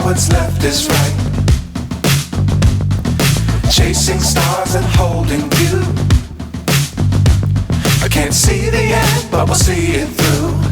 what's left is right. Chasing stars and holding you. I can't see the end, but we'll see it through.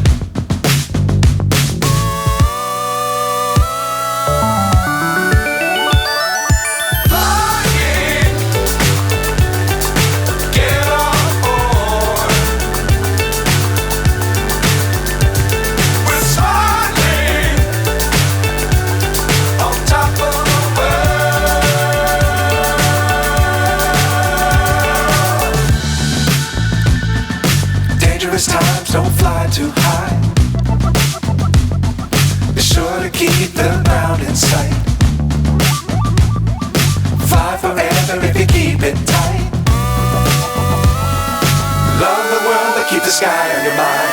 Times don't fly too high. Be sure to keep the ground in sight. Fly forever if you keep it tight. Love the world, but keep the sky on your mind.